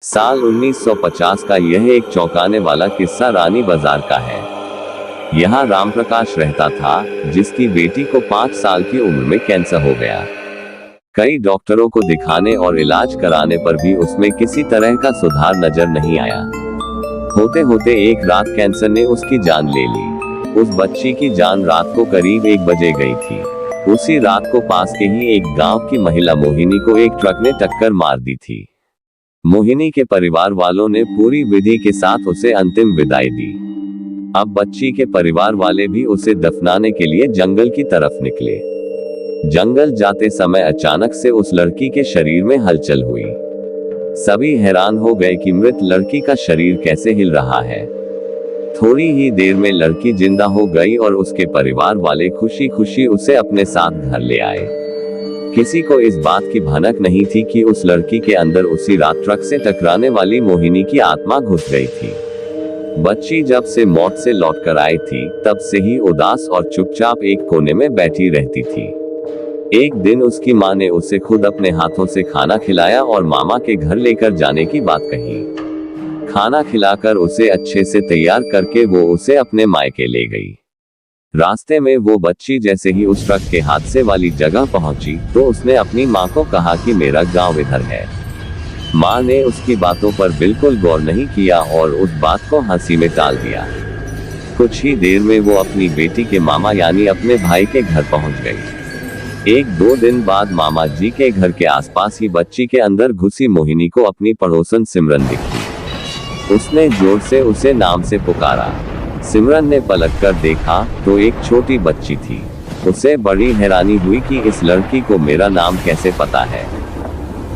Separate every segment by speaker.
Speaker 1: साल 1950 का यह एक चौंकाने वाला किस्सा रानी बाजार का है। यहाँ रामप्रकाश रहता था, जिसकी बेटी को 5 साल की उम्र में कैंसर हो गया। कई डॉक्टरों को दिखाने और इलाज कराने पर भी उसमें किसी तरह का सुधार नजर नहीं आया। होते होते एक रात कैंसर ने उसकी जान ले ली। उस बच्ची की जान रात को करीब 1 बजे गई थी। उसी रात को पास के ही एक गांव की महिला मोहिनी को एक ट्रक ने टक्कर मार दी थी। मोहिनी के परिवार वालों ने पूरी विधि के साथ उसे अंतिम विदाई दी। अब बच्ची के परिवार वाले भी उसे दफनाने के लिए जंगल की तरफ निकले। जंगल जाते समय अचानक से उस लड़की के शरीर में हलचल हुई। सभी हैरान हो गए कि मृत लड़की का शरीर कैसे हिल रहा है। थोड़ी ही देर में लड़की जिंदा हो गई और उसके परिवार वाले खुशी खुशी उसे अपने साथ घर ले आए। किसी को इस बात की भनक नहीं थी कि उस लड़की के अंदर उसी रात ट्रक से टकराने वाली मोहिनी की आत्मा घुस गई थी। बच्ची जब से मौत से लौटकर आई थी, तब से ही उदास और चुपचाप एक कोने में बैठी रहती थी। एक दिन उसकी माँ ने उसे खुद अपने हाथों से खाना खिलाया और मामा के घर लेकर जाने की बात कही। खाना खिलाकर उसे अच्छे से तैयार करके वो उसे अपने मायके ले गई। रास्ते में वो बच्ची जैसे ही उस ट्रक के हादसे वाली जगह पहुंची, तो उसने अपनी माँ को कहा कि मेरा गांव इधर है। माँ ने उसकी बातों पर बिल्कुल गौर नहीं किया और उस बात को हंसी में टाल दिया। कुछ ही देर में वो अपनी बेटी के मामा यानी अपने भाई के घर पहुंच गई। 1-2 दिन बाद मामा जी के घर के आसपास ही बच्ची के अंदर घुसी मोहिनी को अपनी पड़ोसन सिमरन दिखी। उसने जोर से उसे नाम से पुकारा। सिमरन ने पलट कर देखा तो एक छोटी बच्ची थी। उसे बड़ी हैरानी हुई कि इस लड़की को मेरा नाम कैसे पता है।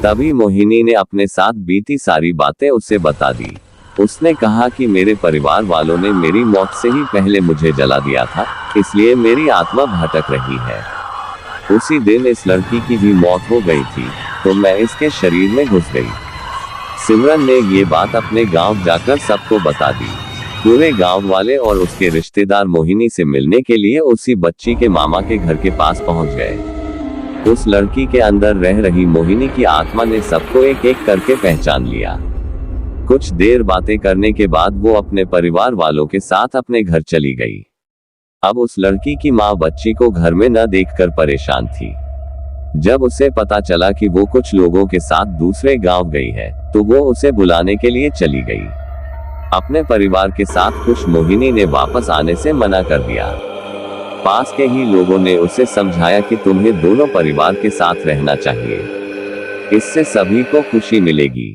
Speaker 1: तभी मोहिनी ने अपने साथ बीती सारी बातें उसे बता दी। उसने कहा कि मेरे परिवार वालों ने मेरी मौत से ही पहले मुझे जला दिया था, इसलिए मेरी आत्मा भटक रही है। उसी दिन इस लड़की की भी मौत हो गई थी, तो मैं इसके शरीर में घुस गई। सिमरन ने ये बात अपने गांव जाकर सबको बता दी। पूरे गांव वाले और उसके रिश्तेदार मोहिनी से मिलने के लिए उसी बच्ची के मामा के घर के पास पहुंच गए। उस लड़की के अंदर रह रही मोहिनी की आत्मा ने सबको एक एक करके पहचान लिया। कुछ देर बातें करने के बाद वो अपने परिवार वालों के साथ अपने घर चली गई। अब उस लड़की की माँ बच्ची को घर में न देखकर परेशान थी। जब उसे पता चला कि वो कुछ लोगों के साथ दूसरे गांव गई है, तो वो उसे बुलाने के लिए चली गई। अपने परिवार के साथ खुश मोहिनी ने वापस आने से मना कर दिया। पास के ही लोगों ने उसे समझाया कि तुम्हें दोनों परिवार के साथ रहना चाहिए, इससे सभी को खुशी मिलेगी।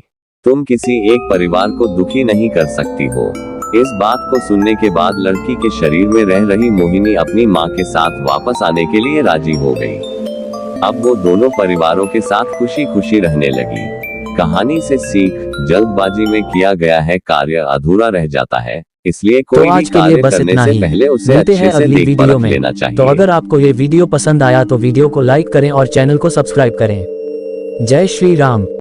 Speaker 1: तुम किसी एक परिवार को दुखी नहीं कर सकती हो। इस बात को सुनने के बाद लड़की के शरीर में रह रही मोहिनी अपनी माँ के साथ वापस आने के लिए राजी हो गई। अब वो दोनों परिवारों के साथ खुशी खुशी रहने लगी। कहानी से सीख, जल्दबाजी में किया गया है कार्य अधूरा रह जाता है, इसलिए कोई भी कार्य करने से पहले उसे अच्छे से देख परख लेना चाहिए।
Speaker 2: तो अगर आपको ये वीडियो पसंद आया तो वीडियो को लाइक करें और चैनल को सब्सक्राइब करें। जय श्री राम।